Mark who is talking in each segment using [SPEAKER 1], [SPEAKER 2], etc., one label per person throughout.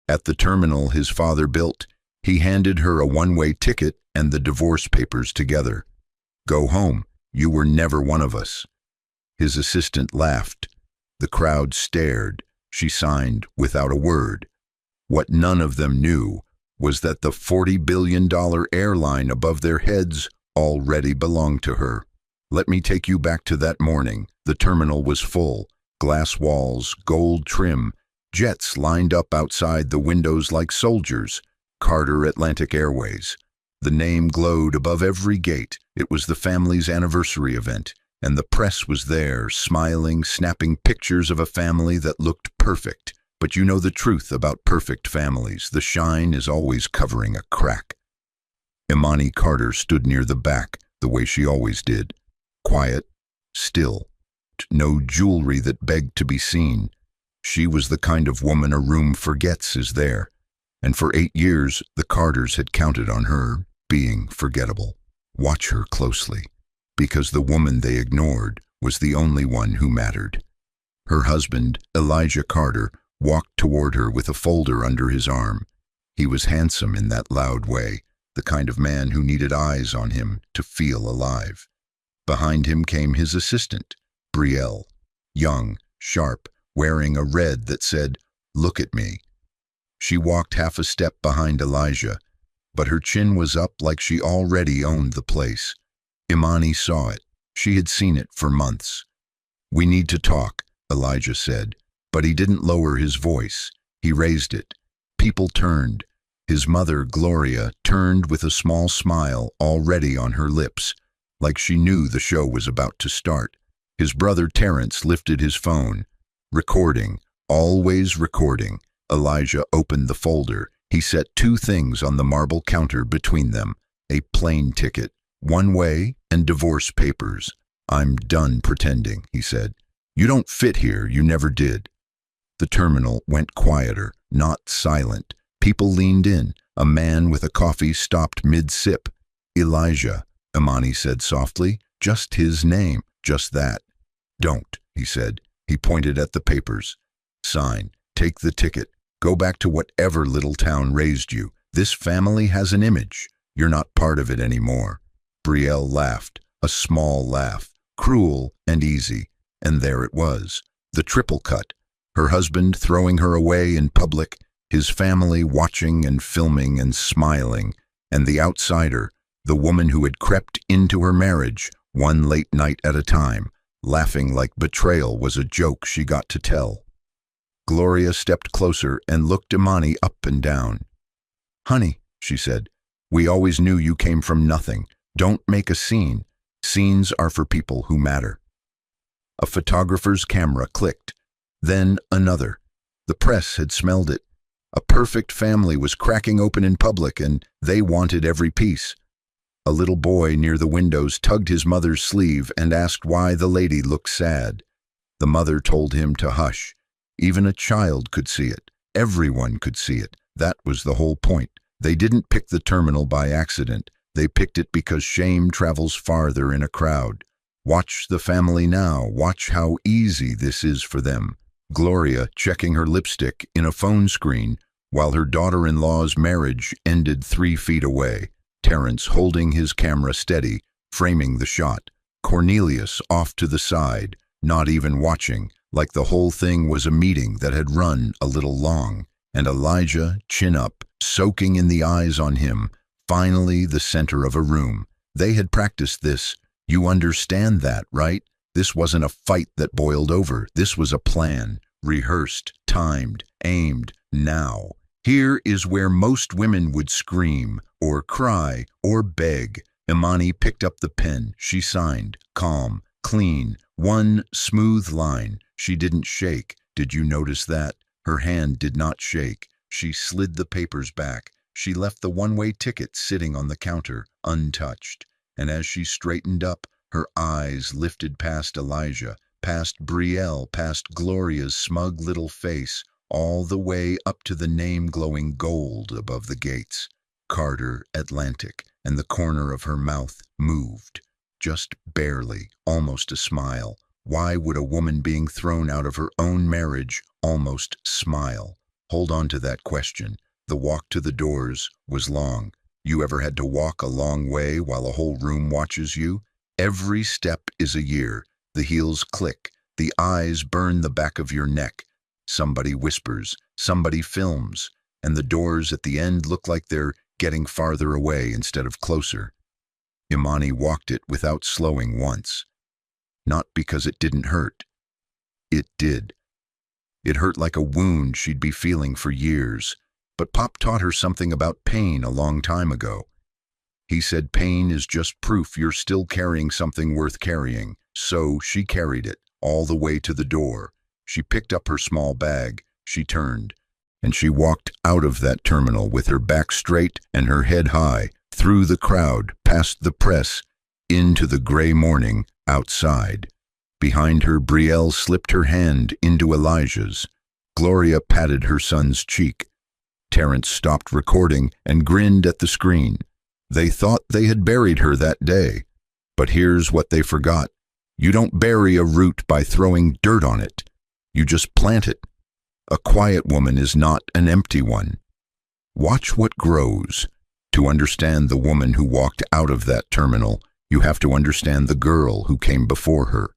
[SPEAKER 1] At the terminal his father built, he handed her a one-way ticket and the divorce papers together. "Go home. You were never one of us." His assistant laughed. The crowd stared. She signed without a word. What none of them knew was that the $40 billion airline above their heads already belonged to her. Let me take you back to that morning. The terminal was full. Glass walls, gold trim, jets lined up outside the windows like soldiers. Carter Atlantic Airways. The name glowed above every gate. It was the family's anniversary event, and the press was there, smiling, snapping pictures of a family that looked perfect. But you know the truth about perfect families. The shine is always covering a crack. Imani Carter stood near the back, the way she always did. Quiet, still. No jewelry that begged to be seen. She was the kind of woman a room forgets is there. And for 8 years, the Carters had counted on her being forgettable. Watch her closely, because the woman they ignored was the only one who mattered. Her husband, Elijah Carter, walked toward her with a folder under his arm. He was handsome in that loud way, the kind of man who needed eyes on him to feel alive. Behind him came his assistant, Brielle, young, sharp, wearing a red that said, "Look at me." She walked half a step behind Elijah, but her chin was up like she already owned the place. Imani saw it. She had seen it for months. "We need to talk," Elijah said, but he didn't lower his voice. He raised it. People turned. His mother, Gloria, turned with a small smile already on her lips, like she knew the show was about to start. His brother Terrence lifted his phone. Recording, always recording. Elijah opened the folder. He set 2 things on the marble counter between them, a plane ticket, one way, and divorce papers. "I'm done pretending," he said. "You don't fit here, you never did." The terminal went quieter, not silent. People leaned in. A man with a coffee stopped mid-sip. "Elijah," Imani said softly. "Just his name, just that." "Don't," he said. He pointed at the papers. "Sign, take the ticket. Go back to whatever little town raised you. This family has an image. You're not part of it anymore." Brielle laughed, a small laugh, cruel and easy. And there it was, the triple cut. Her husband throwing her away in public, his family watching and filming and smiling, and the outsider, the woman who had crept into her marriage, one late night at a time, laughing like betrayal was a joke she got to tell. Gloria stepped closer and looked Imani up and down. "Honey," she said, "we always knew you came from nothing. Don't make a scene. Scenes are for people who matter." A photographer's camera clicked. Then another. The press had smelled it. A perfect family was cracking open in public, and they wanted every piece. A little boy near the windows tugged his mother's sleeve and asked why the lady looked sad. The mother told him to hush. Even a child could see it. Everyone could see it. That was the whole point. They didn't pick the terminal by accident. They picked it because shame travels farther in a crowd. Watch the family now. Watch how easy this is for them. Gloria checking her lipstick in a phone screen while her daughter-in-law's marriage ended 3 feet away. Terrence holding his camera steady, framing the shot. Cornelius off to the side, not even watching, like the whole thing was a meeting that had run a little long. And Elijah, chin up, soaking in the eyes on him, finally the center of a room. They had practiced this. You understand that, right? This wasn't a fight that boiled over. This was a plan, rehearsed, timed, aimed, now. Here is where most women would scream, or cry, or beg. Imani picked up the pen. She signed, calm, clean, one smooth line. She didn't shake. Did you notice that? Her hand did not shake. She slid the papers back. She left the one-way ticket sitting on the counter, untouched. And as she straightened up, her eyes lifted past Elijah, past Brielle, past Gloria's smug little face, all the way up to the name glowing gold above the gates. Carter Atlantic, and the corner of her mouth moved. Just barely, almost a smile. Why would a woman being thrown out of her own marriage almost smile? Hold on to that question. The walk to the doors was long. You ever had to walk a long way while a whole room watches you? Every step is a year. The heels click. The eyes burn the back of your neck. Somebody whispers. Somebody films. And the doors at the end look like they're getting farther away instead of closer. Imani walked it without slowing once. Not because it didn't hurt. It did. It hurt like a wound she'd be feeling for years. But Pop taught her something about pain a long time ago. He said pain is just proof you're still carrying something worth carrying. So she carried it all the way to the door. She picked up her small bag. She turned. And she walked out of that terminal with her back straight and her head high, through the crowd, past the press, into the gray morning outside. Behind her, Brielle slipped her hand into Elijah's. Gloria patted her son's cheek. Terrence stopped recording and grinned at the screen. They thought they had buried her that day. But here's what they forgot. You don't bury a root by throwing dirt on it. You just plant it. A quiet woman is not an empty one. Watch what grows. To understand the woman who walked out of that terminal, you have to understand the girl who came before her.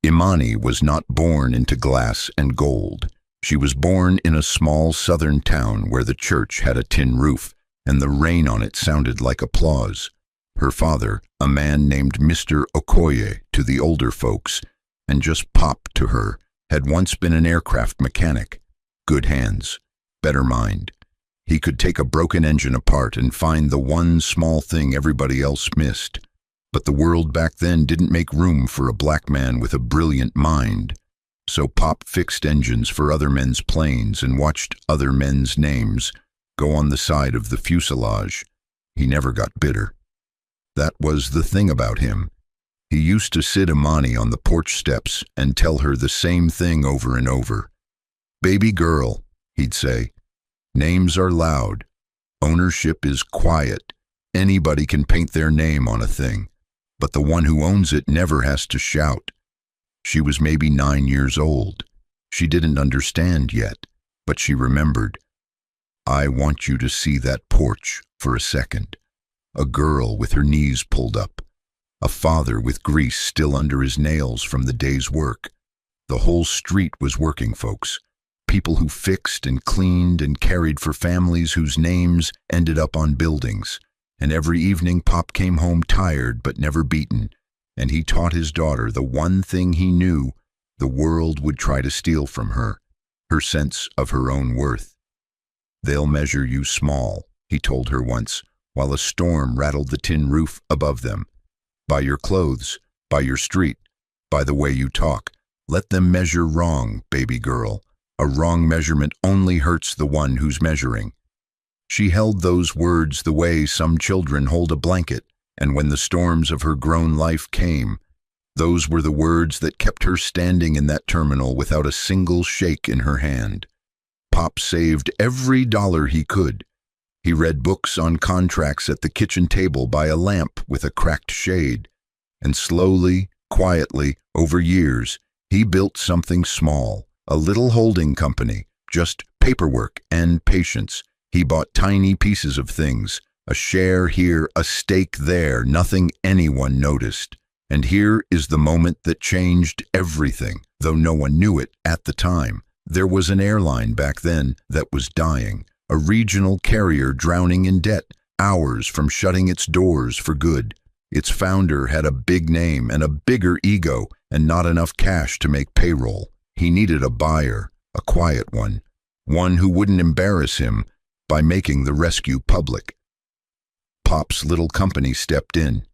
[SPEAKER 1] Imani was not born into glass and gold. She was born in a small southern town where the church had a tin roof, and the rain on it sounded like applause. Her father, a man named Mr. Okoye to the older folks, and just Pop to her, had once been an aircraft mechanic. Good hands, better mind. He could take a broken engine apart and find the one small thing everybody else missed. But the world back then didn't make room for a black man with a brilliant mind. So Pop fixed engines for other men's planes and watched other men's names go on the side of the fuselage. He never got bitter. That was the thing about him. He used to sit Imani on the porch steps and tell her the same thing over and over. "Baby girl," he'd say, "names are loud. Ownership is quiet. Anybody can paint their name on a thing, but the one who owns it never has to shout." She was maybe 9 years old. She didn't understand yet, but she remembered. I want you to see that porch for a second. A girl with her knees pulled up. A father with grease still under his nails from the day's work. The whole street was working folks. People who fixed and cleaned and cared for families whose names ended up on buildings. And every evening Pop came home tired but never beaten. And he taught his daughter the one thing he knew the world would try to steal from her, her sense of her own worth. "They'll measure you small," he told her once, while a storm rattled the tin roof above them. "By your clothes, by your street, by the way you talk. Let them measure wrong, baby girl. A wrong measurement only hurts the one who's measuring." She held those words the way some children hold a blanket, and when the storms of her grown life came, those were the words that kept her standing in that terminal without a single shake in her hand. Pop saved every dollar he could. He read books on contracts at the kitchen table by a lamp with a cracked shade. And slowly, quietly, over years, he built something small, a little holding company, just paperwork and patience. He bought tiny pieces of things, a share here, a stake there, nothing anyone noticed. And here is the moment that changed everything, though no one knew it at the time. There was an airline back then that was dying, a regional carrier drowning in debt, hours from shutting its doors for good. Its founder had a big name and a bigger ego and not enough cash to make payroll. He needed a buyer, a quiet one who wouldn't embarrass him by making the rescue public. Pop's little company stepped in.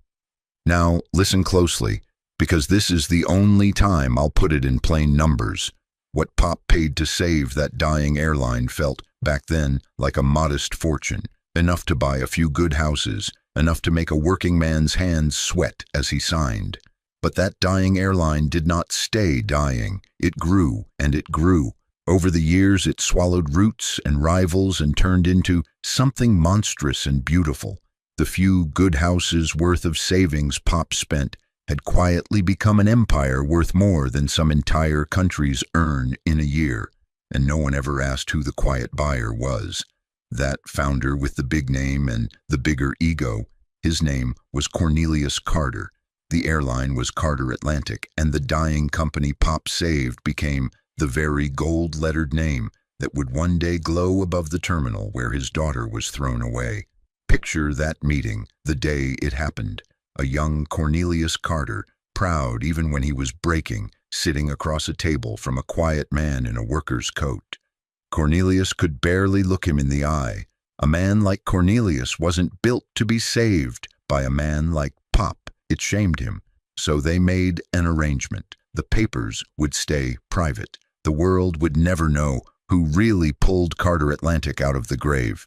[SPEAKER 1] Now, listen closely, because this is the only time I'll put it in plain numbers. What Pop paid to save that dying airline felt, back then, like a modest fortune, enough to buy a few good houses, enough to make a working man's hands sweat as he signed. But that dying airline did not stay dying. It grew, and it grew. Over the years, it swallowed roots and rivals and turned into something monstrous and beautiful. The few good houses worth of savings Pop spent had quietly become an empire worth more than some entire countries earn in a year. and no one ever asked who the quiet buyer was. That founder with the big name and the bigger ego, his name was Cornelius Carter. The airline was Carter Atlantic, and the dying company Pop saved became the very gold-lettered name that would one day glow above the terminal where his daughter was thrown away. Picture that meeting, the day it happened. A young Cornelius Carter, proud even when he was breaking, sitting across a table from a quiet man in a worker's coat. Cornelius could barely look him in the eye. A man like Cornelius wasn't built to be saved by a man like Pop. It shamed him. So they made an arrangement. The papers would stay private. The world would never know who really pulled Carter Atlantic out of the grave.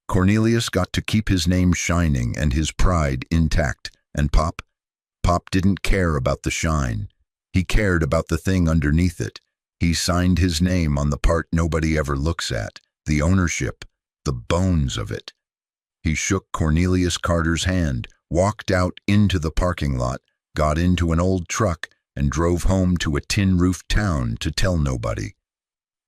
[SPEAKER 1] Cornelius got to keep his name shining and his pride intact. And Pop didn't care about the shine. He cared about the thing underneath it. He signed his name on the part nobody ever looks at, the ownership, the bones of it. He shook Cornelius Carter's hand, walked out into the parking lot, got into an old truck, and drove home to a tin-roofed town to tell nobody.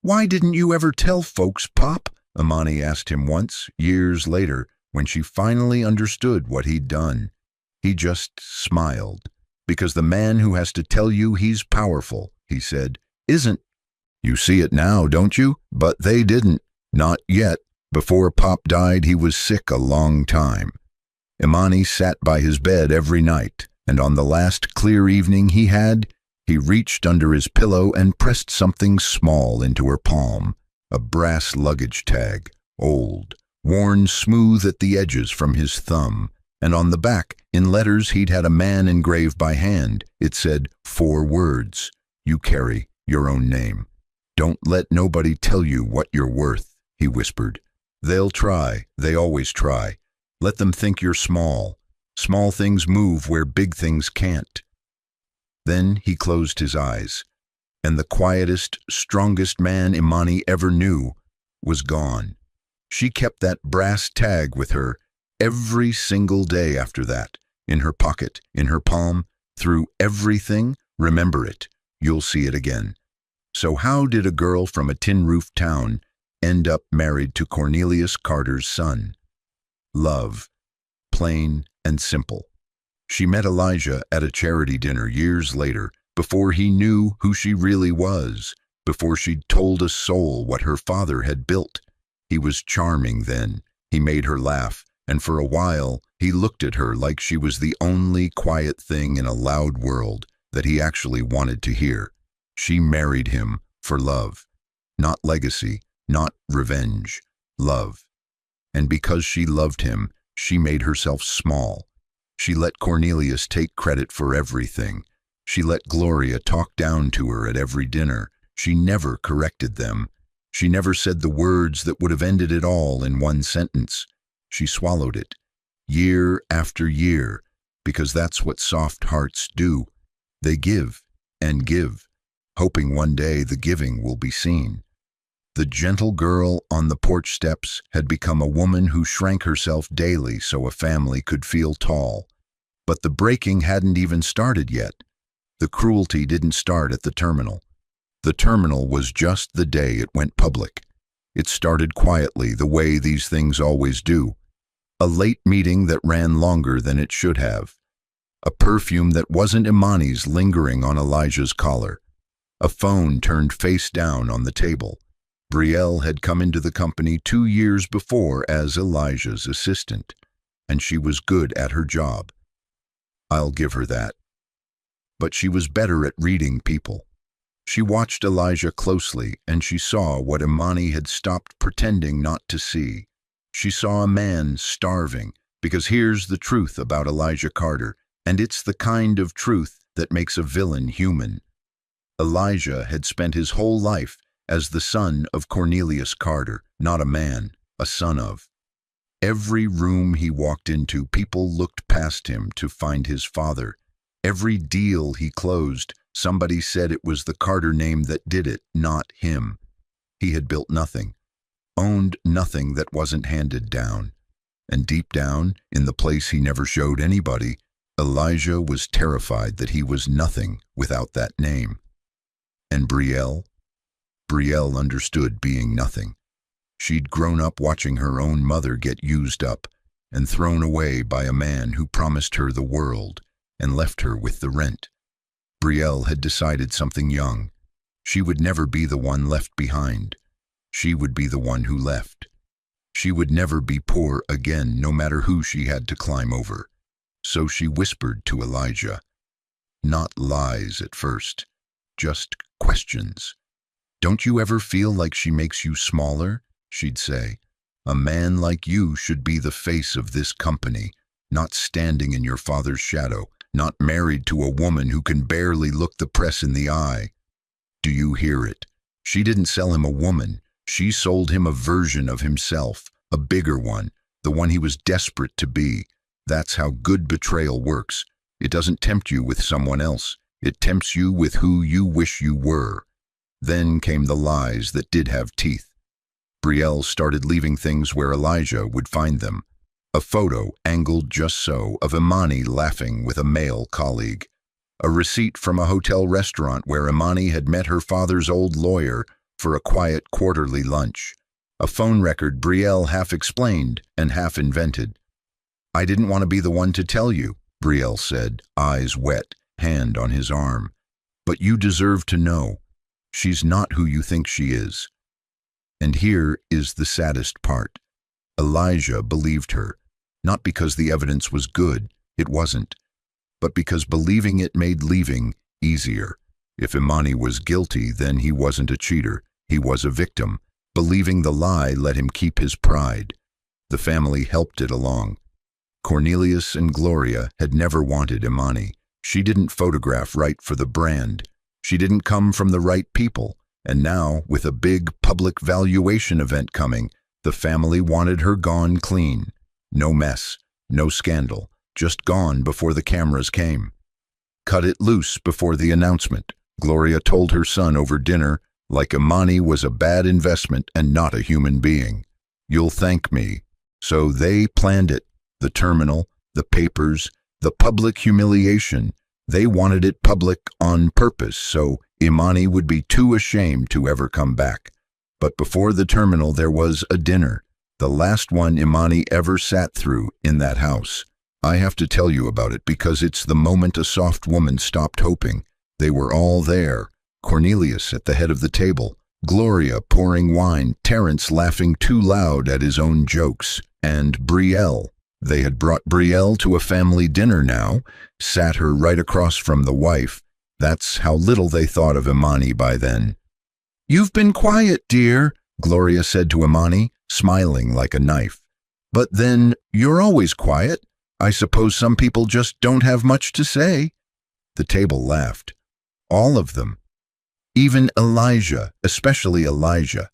[SPEAKER 1] "Why didn't you ever tell folks, Pop?" Imani asked him once, years later, when she finally understood what he'd done. He just smiled. "Because the man who has to tell you he's powerful," he said, "isn't. You see it now, don't you? But they didn't. Not yet. Before Pop died, he was sick a long time." Imani sat by his bed every night, and on the last clear evening he reached under his pillow and pressed something small into her palm, a brass luggage tag, old, worn smooth at the edges from his thumb, and on the back, in letters he'd had a man engrave by hand, it said 4 words, "You carry your own name. Don't let nobody tell you what you're worth," he whispered. "They'll try, they always try. Let them think you're small. Small things move where big things can't." Then he closed his eyes, and the quietest, strongest man Imani ever knew was gone. She kept that brass tag with her every single day after that, in her pocket, in her palm, through everything. Remember it, you'll see it again. So how did a girl from a tin-roofed town end up married to Cornelius Carter's son? Love, plain and simple. She met Elijah at a charity dinner years later, before he knew who she really was, before she'd told a soul what her father had built. He was charming then. He made her laugh, and for a while he looked at her like she was the only quiet thing in a loud world that he actually wanted to hear. She married him for love, not legacy, not revenge, love. And because she loved him, she made herself small. She let Cornelius take credit for everything. She let Gloria talk down to her at every dinner. She never corrected them. She never said the words that would have ended it all in one sentence. She swallowed it, year after year, because that's what soft hearts do. They give and give, hoping one day the giving will be seen. The gentle girl on the porch steps had become a woman who shrank herself daily so a family could feel tall. But the breaking hadn't even started yet. The cruelty didn't start at the terminal. The terminal was just the day it went public. It started quietly, the way these things always do. A late meeting that ran longer than it should have. A perfume that wasn't Imani's lingering on Elijah's collar. A phone turned face down on the table. Brielle had come into the company 2 years before as Elijah's assistant, and she was good at her job. I'll give her that. But she was better at reading people. She watched Elijah closely, and she saw what Imani had stopped pretending not to see. She saw a man starving, because here's the truth about Elijah Carter, and it's the kind of truth that makes a villain human. Elijah had spent his whole life as the son of Cornelius Carter, not a man, a son of. Every room he walked into, people looked past him to find his father. Every deal he closed, somebody said it was the Carter name that did it, not him. He had built nothing, owned nothing that wasn't handed down. And deep down, in the place he never showed anybody, Elijah was terrified that he was nothing without that name. And Brielle Brielle understood being nothing. She'd grown up watching her own mother get used up and thrown away by a man who promised her the world and left her with the rent. Brielle had decided something young. She would never be the one left behind. She would be the one who left. She would never be poor again, no matter who she had to climb over. So she whispered to Elijah. Not lies at first, just questions. Don't you ever feel like she makes you smaller? She'd say. A man like you should be the face of this company, not standing in your father's shadow, not married to a woman who can barely look the press in the eye. Do you hear it? She didn't sell him a woman. She sold him a version of himself, a bigger one, the one he was desperate to be. That's how good betrayal works. It doesn't tempt you with someone else. It tempts you with who you wish you were. Then came the lies that did have teeth. Brielle started leaving things where Elijah would find them. A photo, angled just so, of Imani laughing with a male colleague. A receipt from a hotel restaurant where Imani had met her father's old lawyer for a quiet quarterly lunch. A phone record Brielle half explained and half invented. I didn't want to be the one to tell you, Brielle said, eyes wet, hand on his arm. But you deserve to know. She's not who you think she is. And here is the saddest part. Elijah believed her, not because the evidence was good, it wasn't, but because believing it made leaving easier. If Imani was guilty, then he wasn't a cheater, he was a victim. Believing the lie let him keep his pride. The family helped it along. Cornelius and Gloria had never wanted Imani. She didn't photograph right for the brand. She didn't come from the right people. And now, with a big public valuation event coming, the family wanted her gone clean. No mess, no scandal, just gone before the cameras came. Cut it loose before the announcement, Gloria told her son over dinner, like Imani was a bad investment and not a human being. You'll thank me. So they planned it. The terminal, the papers, the public humiliation. They wanted it public on purpose, so Imani would be too ashamed to ever come back. But before the terminal there was a dinner, the last one Imani ever sat through in that house. I have to tell you about it because it's the moment a soft woman stopped hoping. They were all there. Cornelius at the head of the table, Gloria pouring wine, Terence laughing too loud at his own jokes, and Brielle. They had brought Brielle to a family dinner now, sat her right across from the wife. That's how little they thought of Imani by then. You've been quiet, dear, Gloria said to Imani, smiling like a knife. But then, you're always quiet. I suppose some people just don't have much to say. The table laughed. All of them. Even Elijah, especially Elijah.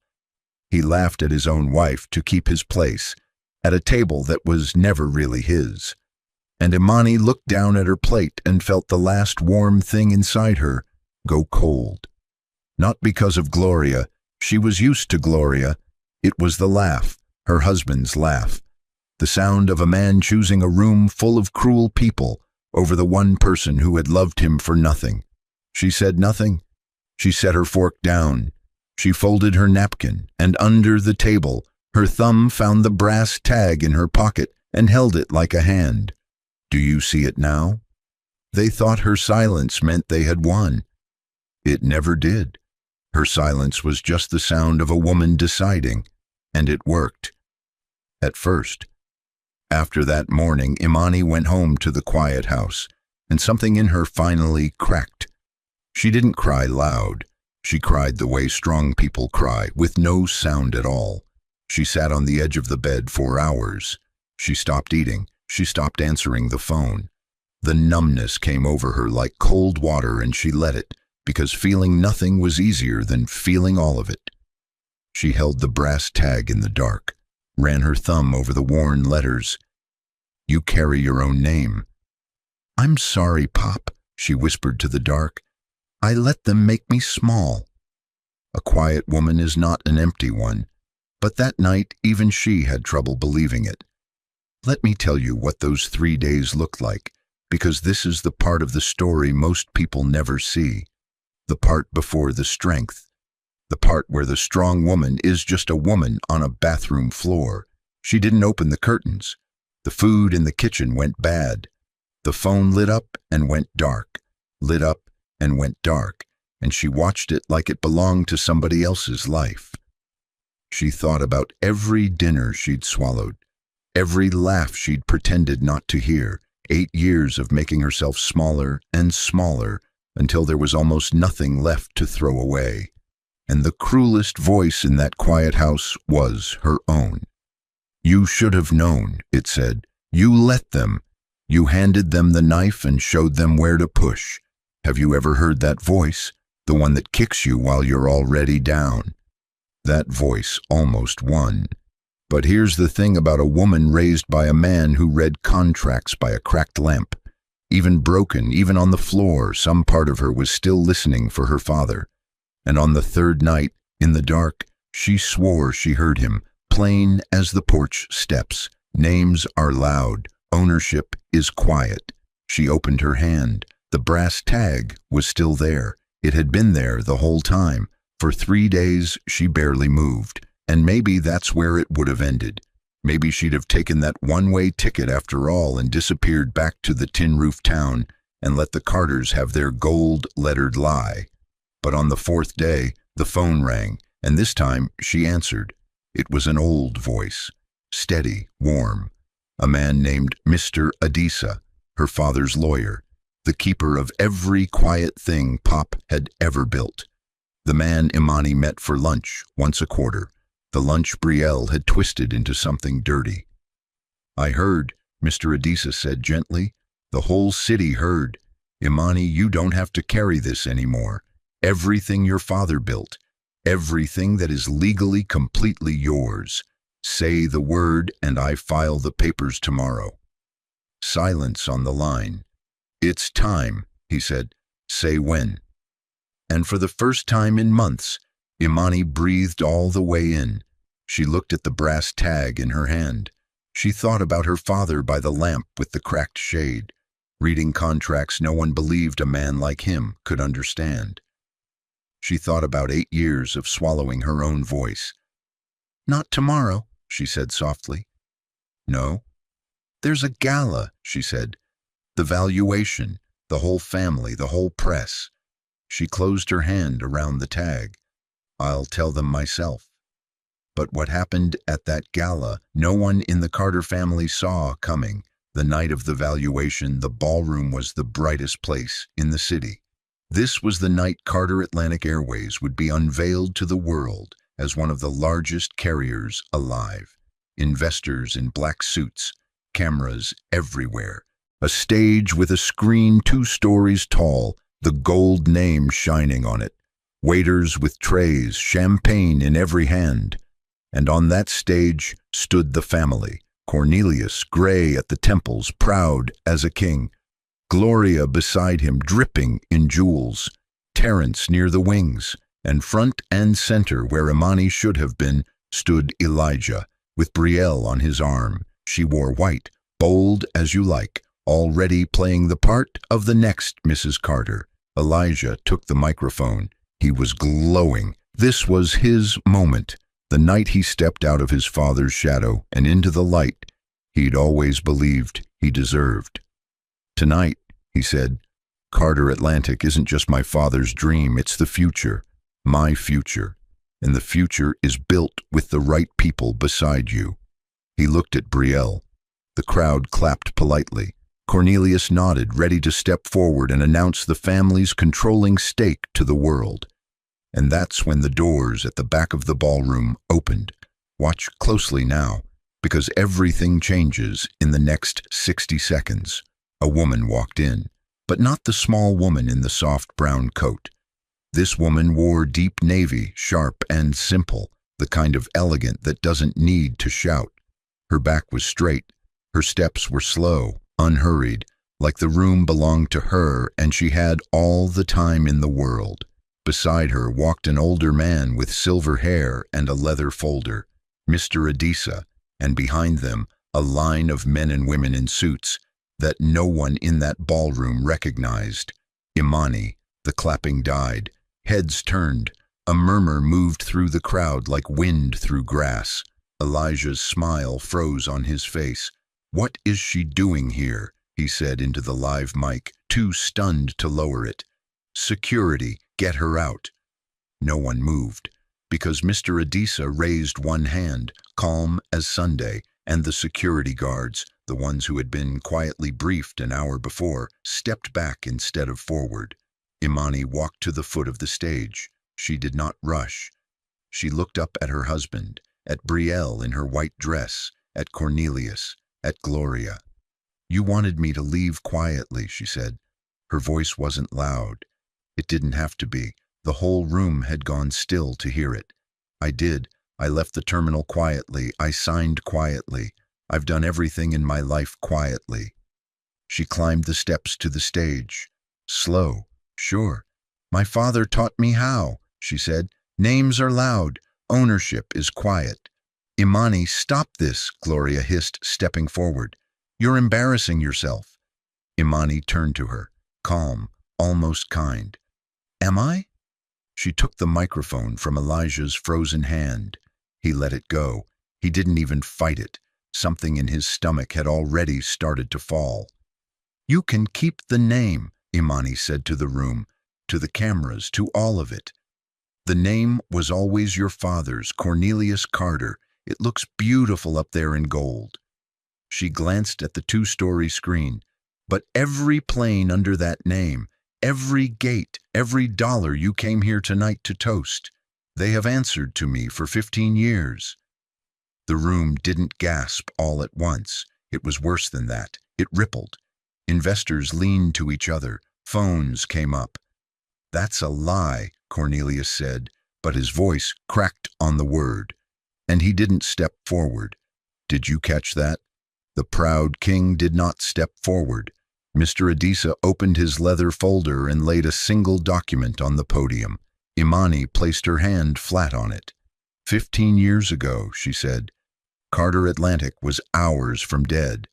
[SPEAKER 1] He laughed at his own wife to keep his place, at a table that was never really his. And Imani looked down at her plate and felt the last warm thing inside her go cold. Not because of Gloria. She was used to Gloria. It was the laugh, her husband's laugh. The sound of a man choosing a room full of cruel people over the one person who had loved him for nothing. She said nothing. She set her fork down. She folded her napkin, and under the table, her thumb found the brass tag in her pocket and held it like a hand. Do you see it now? They thought her silence meant they had won. It never did. Her silence was just the sound of a woman deciding, and it worked. At first. After that morning, Imani went home to the quiet house, and something in her finally cracked. She didn't cry loud. She cried the way strong people cry, with no sound at all. She sat on the edge of the bed for hours. She stopped eating. She stopped answering the phone. The numbness came over her like cold water, and she let it, because feeling nothing was easier than feeling all of it. She held the brass tag in the dark, ran her thumb over the worn letters. You carry your own name. I'm sorry, Pop, she whispered to the dark. I let them make me small. A quiet woman is not an empty one, but that night even she had trouble believing it. Let me tell you what those 3 days looked like, because this is the part of the story most people never see, the part before the strength. The part where the strong woman is just a woman on a bathroom floor. She didn't open the curtains. The food in the kitchen went bad. The phone lit up and went dark, lit up and went dark, and she watched it like it belonged to somebody else's life. She thought about every dinner she'd swallowed, every laugh she'd pretended not to hear, 8 years of making herself smaller and smaller until there was almost nothing left to throw away. And the cruelest voice in that quiet house was her own. "You should have known," it said. "You let them. You handed them the knife and showed them where to push." Have you ever heard that voice? The one that kicks you while you're already down. That voice almost won. But here's the thing about a woman raised by a man who read contracts by a cracked lamp. Even broken, even on the floor, some part of her was still listening for her father. And on the third night, in the dark, she swore she heard him, plain as the porch steps. Names are loud. Ownership is quiet. She opened her hand. The brass tag was still there. It had been there the whole time. For 3 days, she barely moved. And maybe that's where it would have ended. Maybe she'd have taken that one-way ticket after all and disappeared back to the tin-roof town and let the Carters have their gold-lettered lie. But on the 4th day, the phone rang, and this time she answered. It was an old voice, steady, warm. A man named Mr. Adisa, her father's lawyer, the keeper of every quiet thing Pop had ever built. The man Imani met for lunch once a quarter. The lunch Brielle had twisted into something dirty. "I heard," Mr. Adisa said gently. "The whole city heard. Imani, you don't have to carry this anymore. Everything your father built, everything that is legally completely yours. Say the word and I file the papers tomorrow." Silence on the line. "It's time," he said. "Say when." And for the first time in months, Imani breathed all the way in. She looked at the brass tag in her hand. She thought about her father by the lamp with the cracked shade, reading contracts no one believed a man like him could understand. She thought about 8 years of swallowing her own voice. "Not tomorrow," she said softly. "No." "There's a gala," she said. "The valuation, the whole family, the whole press." She closed her hand around the tag. "I'll tell them myself." But what happened at that gala, no one in the Carter family saw coming. The night of the valuation, the ballroom was the brightest place in the city. This was the night Carter Atlantic Airways would be unveiled to the world as one of the largest carriers alive. Investors in black suits, cameras everywhere, a stage with a screen 2 stories tall, the gold name shining on it, waiters with trays, champagne in every hand. And on that stage stood the family, Cornelius, gray at the temples, proud as a king, Gloria beside him, dripping in jewels, Terence near the wings, and front and center, where Imani should have been, stood Elijah, with Brielle on his arm. She wore white, bold as you like, already playing the part of the next Mrs. Carter. Elijah took the microphone. He was glowing. This was his moment, the night he stepped out of his father's shadow and into the light he'd always believed he deserved. "Tonight," he said, "Carter Atlantic isn't just my father's dream, it's the future, my future. And the future is built with the right people beside you." He looked at Brielle. The crowd clapped politely. Cornelius nodded, ready to step forward and announce the family's controlling stake to the world. And that's when the doors at the back of the ballroom opened. Watch closely now, because everything changes in the next 60 seconds. A woman walked in, but not the small woman in the soft brown coat. This woman wore deep navy, sharp and simple, the kind of elegant that doesn't need to shout. Her back was straight. Her steps were slow, unhurried, like the room belonged to her and she had all the time in the world. Beside her walked an older man with silver hair and a leather folder, Mr. Adisa, and behind them a line of men and women in suits that no one in that ballroom recognized. Imani. The clapping died. Heads turned. A murmur moved through the crowd like wind through grass. Elijah's smile froze on his face. "What is she doing here?" he said into the live mic, too stunned to lower it. "Security, get her out." No one moved, because Mr. Adisa raised one hand, calm as Sunday, and the security guards, the ones who had been quietly briefed an hour before, stepped back instead of forward. Imani walked to the foot of the stage. She did not rush. She looked up at her husband, at Brielle in her white dress, at Cornelius, at Gloria. "You wanted me to leave quietly," she said. Her voice wasn't loud. It didn't have to be. The whole room had gone still to hear it. "I did. I left the terminal quietly. I signed quietly. I've done everything in my life quietly." She climbed the steps to the stage. Slow, sure. "My father taught me how," she said. "Names are loud. Ownership is quiet." "Imani, stop this," Gloria hissed, stepping forward. "You're embarrassing yourself." Imani turned to her, calm, almost kind. "Am I?" She took the microphone from Elijah's frozen hand. He let it go. He didn't even fight it. Something in his stomach had already started to fall. "You can keep the name," Imani said to the room, to the cameras, to all of it. "The name was always your father's, Cornelius Carter. It looks beautiful up there in gold." She glanced at the two-story screen. "But every plane under that name, every gate, every dollar you came here tonight to toast, they have answered to me for 15 years. The room didn't gasp all at once. It was worse than that. It rippled. Investors leaned to each other. Phones came up. "That's a lie," Cornelius said, but his voice cracked on the word. And he didn't step forward. Did you catch that? The proud king did not step forward. Mr. Adisa opened his leather folder and laid a single document on the podium. Imani placed her hand flat on it. 15 years ago, she said, Carter Atlantic was hours from dead.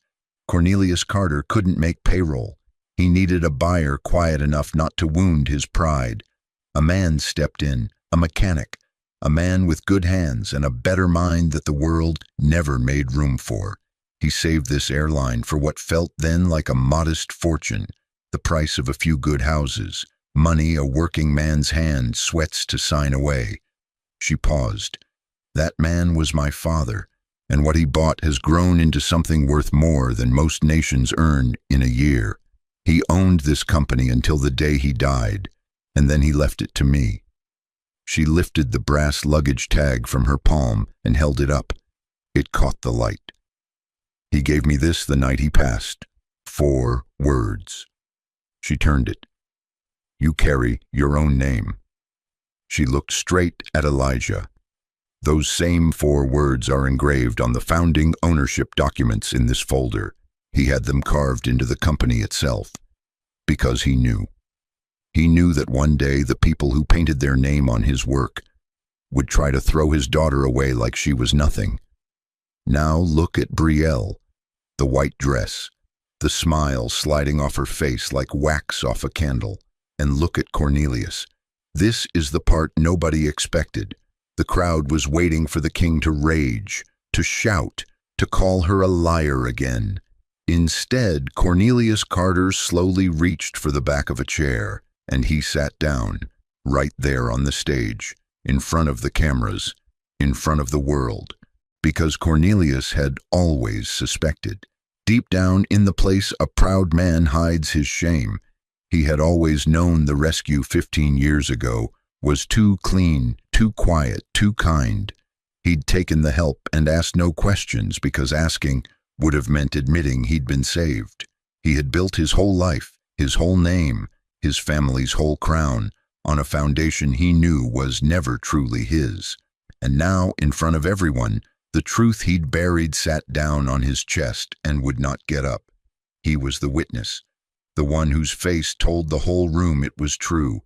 [SPEAKER 1] Cornelius Carter couldn't make payroll. He needed a buyer quiet enough not to wound his pride. A man stepped in, a mechanic, a man with good hands and a better mind that the world never made room for. He saved this airline for what felt then like a modest fortune, the price of a few good houses, money a working man's hand sweats to sign away. She paused. That man was my father, and what he bought has grown into something worth more than most nations earn in a year. He owned this company until the day he died, and then he left it to me. She lifted the brass luggage tag from her palm and held it up. It caught the light. He gave me this the night he passed. 4 words. She turned it. You carry your own name. She looked straight at Elijah. Those same 4 words are engraved on the founding ownership documents in this folder. He had them carved into the company itself. Because he knew. He knew that one day the people who painted their name on his work would try to throw his daughter away like she was nothing. Now look at Brielle, the white dress, the smile sliding off her face like wax off a candle. And look at Cornelius. This is the part nobody expected. The crowd was waiting for the king to rage, to shout, to call her a liar again. Instead, Cornelius Carter slowly reached for the back of a chair, and he sat down, right there on the stage, in front of the cameras, in front of the world, because Cornelius had always suspected. Deep down in the place a proud man hides his shame, he had always known the rescue 15 years ago was too clean, too quiet, too kind. He'd taken the help and asked no questions because asking would have meant admitting he'd been saved. He had built his whole life, his whole name, his family's whole crown, on a foundation he knew was never truly his. And now, in front of everyone, the truth he'd buried sat down on his chest and would not get up. He was the witness, the one whose face told the whole room it was true.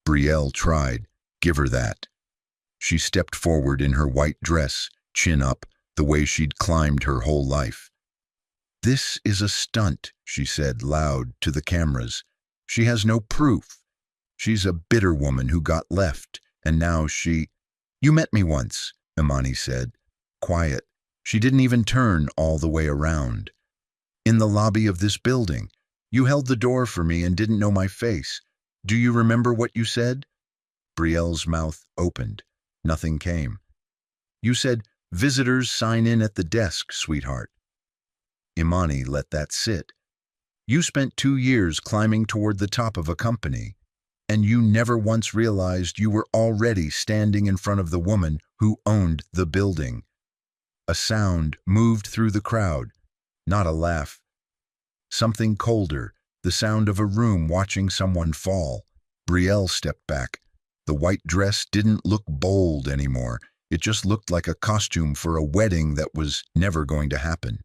[SPEAKER 1] Brielle tried. Give her that. She stepped forward in her white dress, chin up, the way she'd climbed her whole life. This is a stunt, she said loud to the cameras. She has no proof. She's a bitter woman who got left, And now she— "You met me once," Imani said. Quiet. She didn't even turn all the way around. "In the lobby of this building. You held the door for me and didn't know my face. Do you remember what you said?" Brielle's mouth opened. Nothing came. "You said, 'Visitors sign in at the desk, sweetheart.'" Imani let that sit. "You spent 2 years climbing toward the top of a company, and you never once realized you were already standing in front of the woman who owned the building." A sound moved through the crowd, not a laugh. Something colder, the sound of a room watching someone fall. Brielle stepped back. The white dress didn't look bold anymore. It just looked like a costume for a wedding that was never going to happen.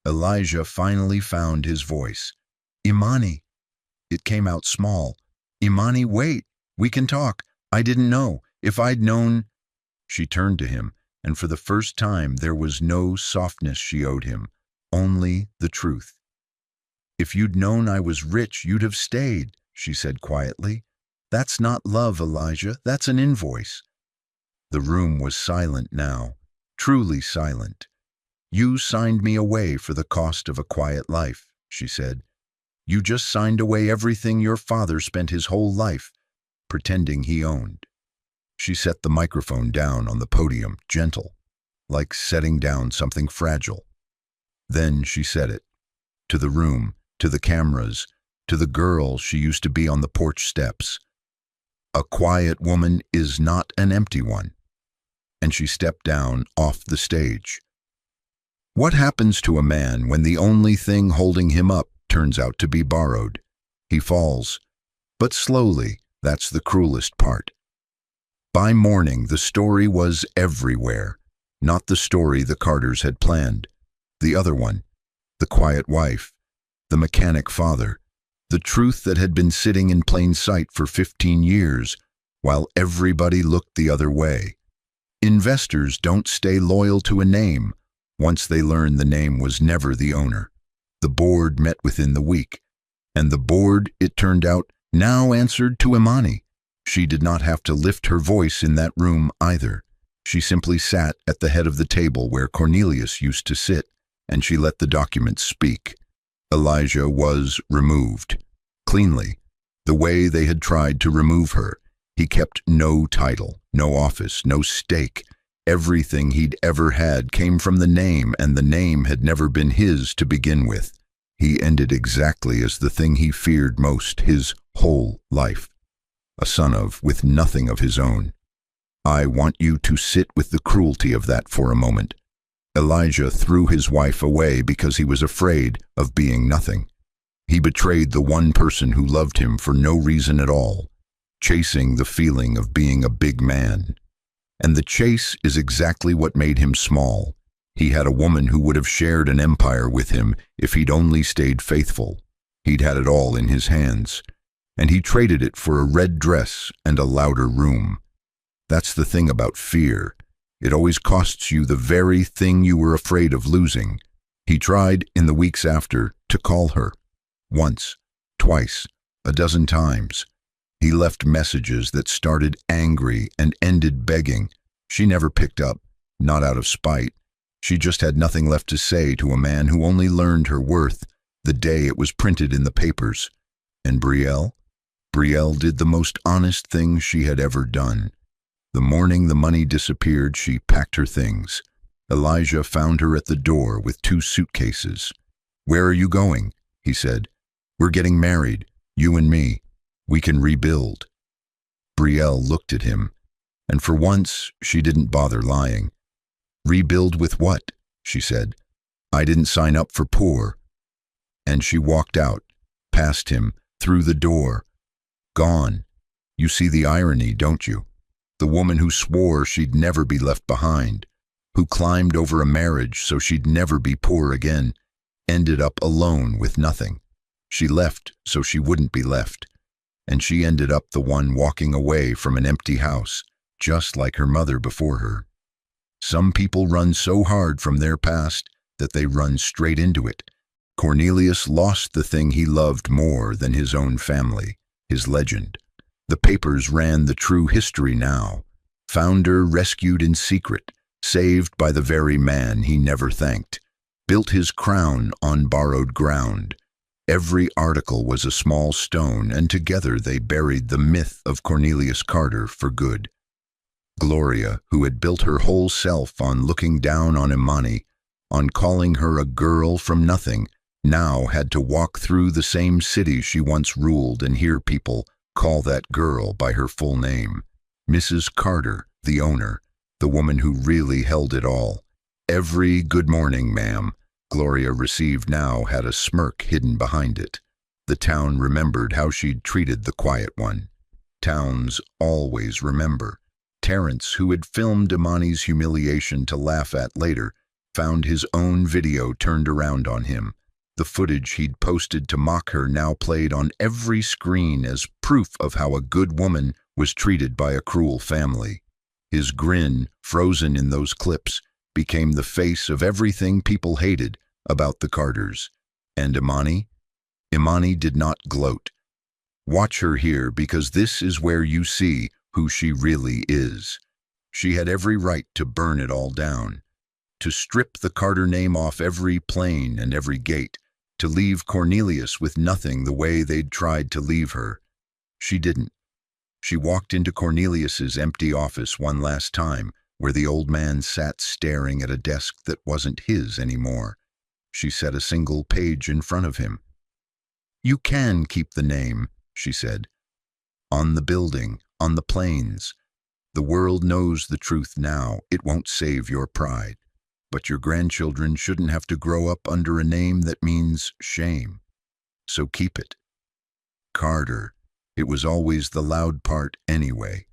[SPEAKER 1] Elijah finally found his voice. "Imani." It came out small. "Imani, wait. We can talk. I didn't know. If I'd known—" She turned to him, and for the first time there was no softness she owed him, only the truth. "If you'd known I was rich, you'd have stayed," she said quietly. "That's not love, Elijah. That's an invoice." The room was silent now, truly silent. "You signed me away for the cost of a quiet life," she said. "You just signed away everything your father spent his whole life pretending he owned." She set the microphone down on the podium, gentle, like setting down something fragile. Then she said it, to the room, to the cameras, to the girl she used to be on the porch steps. "A quiet woman is not an empty one." And she stepped down off the stage. What happens to a man when the only thing holding him up turns out to be borrowed? He falls. But slowly, that's the cruelest part. By morning, the story was everywhere. Not the story the Carters had planned. The other one. The quiet wife. The mechanic father. The truth that had been sitting in plain sight for 15 years, while everybody looked the other way. Investors don't stay loyal to a name once they learn the name was never the owner. The board met within the week, and the board, it turned out, now answered to Imani. She did not have to lift her voice in that room either. She simply sat at the head of the table where Cornelius used to sit, and she let the documents speak. Elijah was removed. Cleanly. The way they had tried to remove her. He kept no title, no office, no stake. Everything he'd ever had came from the name, and the name had never been his to begin with. He ended exactly as the thing he feared most his whole life. A son of, with nothing of his own. I want you to sit with the cruelty of that for a moment. Elijah threw his wife away because he was afraid of being nothing. He betrayed the one person who loved him for no reason at all, chasing the feeling of being a big man. And the chase is exactly what made him small. He had a woman who would have shared an empire with him if he'd only stayed faithful. He'd had it all in his hands, and he traded it for a red dress and a louder room. That's the thing about fear. It always costs you the very thing you were afraid of losing. He tried, in the weeks after, to call her. Once, twice, a dozen times. He left messages that started angry and ended begging. She never picked up, not out of spite. She just had nothing left to say to a man who only learned her worth the day it was printed in the papers. And Brielle? Brielle did the most honest thing she had ever done. The morning the money disappeared, she packed her things. Elijah found her at the door with 2 suitcases. "Where are you going?" he said. "We're getting married, you and me. We can rebuild." Brielle looked at him, and for once she didn't bother lying. "Rebuild with what?" she said. "I didn't sign up for poor." And she walked out, past him, through the door. Gone. You see the irony, don't you? The woman who swore she'd never be left behind, who climbed over a marriage so she'd never be poor again, ended up alone with nothing. She left so she wouldn't be left. And she ended up the one walking away from an empty house, just like her mother before her. Some people run so hard from their past that they run straight into it. Cornelius lost the thing he loved more than his own family, his legend. The papers ran the true history now. Founder rescued in secret, saved by the very man he never thanked. Built his crown on borrowed ground. Every article was a small stone, and together they buried the myth of Cornelius Carter for good. Gloria, who had built her whole self on looking down on Imani, on calling her a girl from nothing, now had to walk through the same city she once ruled and hear people call that girl by her full name. Mrs. Carter, the owner, the woman who really held it all. Every "good morning, ma'am" Gloria received now had a smirk hidden behind it. The town remembered how she'd treated the quiet one. Towns always remember. Terrence, who had filmed Imani's humiliation to laugh at later, found his own video turned around on him. The footage he'd posted to mock her now played on every screen as proof of how a good woman was treated by a cruel family. His grin, frozen in those clips, became the face of everything people hated about the Carters. And Imani? Imani did not gloat. Watch her here, because this is where you see who she really is. She had every right to burn it all down, to strip the Carter name off every plane and every gate, to leave Cornelius with nothing the way they'd tried to leave her. She didn't. She walked into Cornelius's empty office one last time, where the old man sat staring at a desk that wasn't his anymore. She set a single page in front of him. "You can keep the name," she said. "On the building, on the planes. The world knows the truth now. It won't save your pride. But your grandchildren shouldn't have to grow up under a name that means shame. So keep it." Carter. It was always the loud part anyway.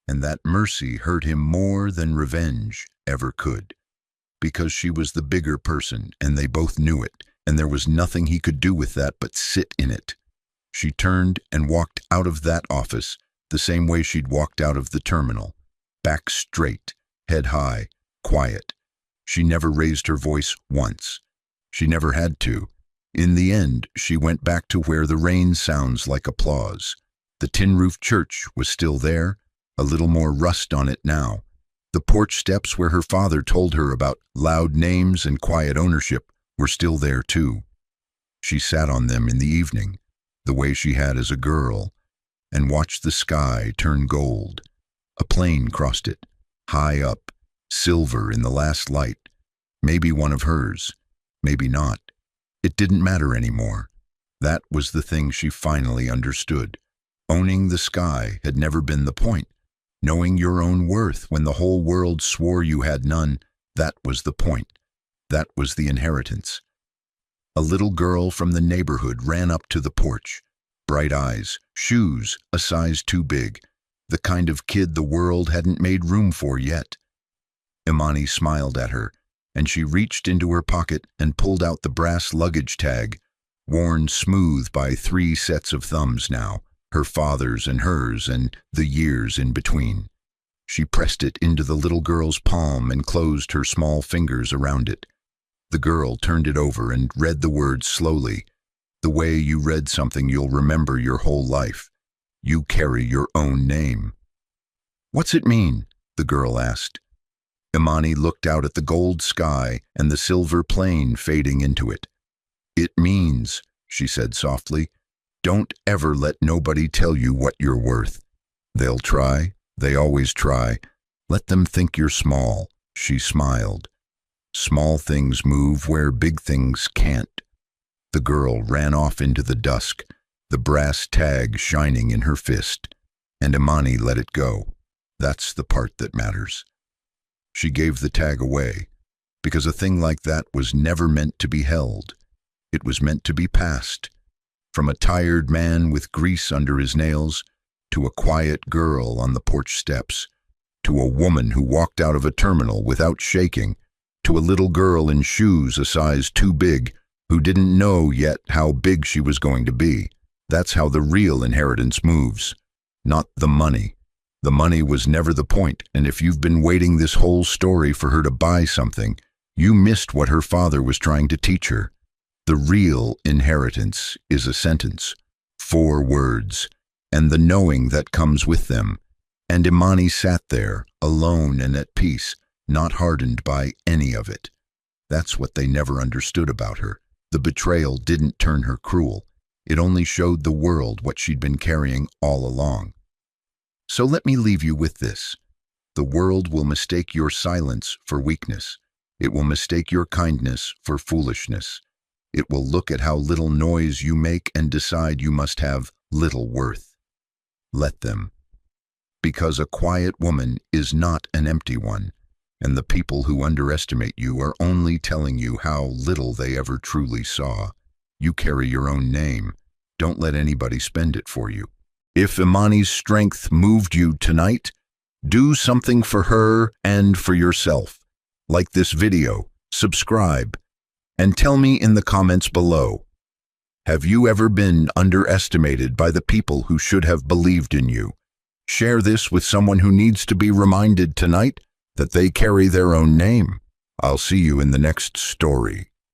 [SPEAKER 1] And that mercy hurt him more than revenge ever could. Because she was the bigger person, and they both knew it, and there was nothing he could do with that but sit in it. She turned and walked out of that office the same way she'd walked out of the terminal. Back straight, head high, quiet. She never raised her voice once. She never had to. In the end, she went back to where the rain sounds like applause. The tin-roofed church was still there, a little more rust on it now. The porch steps where her father told her about loud names and quiet ownership were still there too. She sat on them in the evening, the way she had as a girl, and watched the sky turn gold. A plane crossed it, high up, silver in the last light. Maybe one of hers, maybe not. It didn't matter anymore. That was the thing she finally understood. Owning the sky had never been the point. Knowing your own worth when the whole world swore you had none, that was the point. That was the inheritance. A little girl from the neighborhood ran up to the porch. Bright eyes, shoes a size too big, the kind of kid the world hadn't made room for yet. Imani smiled at her, and she reached into her pocket and pulled out the brass luggage tag, worn smooth by 3 sets of thumbs now, her father's and hers and the years in between. She pressed it into the little girl's palm and closed her small fingers around it. The girl turned it over and read the words slowly, the way you read something you'll remember your whole life. You carry your own name. "What's it mean?" the girl asked. Imani looked out at the gold sky and the silver plane fading into it. "It means," she said softly, "don't ever let nobody tell you what you're worth. They'll try, they always try. Let them think you're small." She smiled. "Small things move where big things can't." The girl ran off into the dusk, the brass tag shining in her fist, and Imani let it go. That's the part that matters. She gave the tag away, because a thing like that was never meant to be held. It was meant to be passed, from a tired man with grease under his nails, to a quiet girl on the porch steps, to a woman who walked out of a terminal without shaking, to a little girl in shoes a size too big, who didn't know yet how big she was going to be. That's how the real inheritance moves, not the money. The money was never the point, and if you've been waiting this whole story for her to buy something, you missed what her father was trying to teach her. The real inheritance is a sentence, 4 words, and the knowing that comes with them. And Imani sat there, alone and at peace, not hardened by any of it. That's what they never understood about her. The betrayal didn't turn her cruel. It only showed the world what she'd been carrying all along. So let me leave you with this. The world will mistake your silence for weakness. It will mistake your kindness for foolishness. It will look at how little noise you make and decide you must have little worth. Let them. Because a quiet woman is not an empty one, and the people who underestimate you are only telling you how little they ever truly saw. You carry your own name. Don't let anybody spend it for you. If Imani's strength moved you tonight, do something for her and for yourself. Like this video, subscribe, and tell me in the comments below, have you ever been underestimated by the people who should have believed in you? Share this with someone who needs to be reminded tonight that they carry their own name. I'll see you in the next story.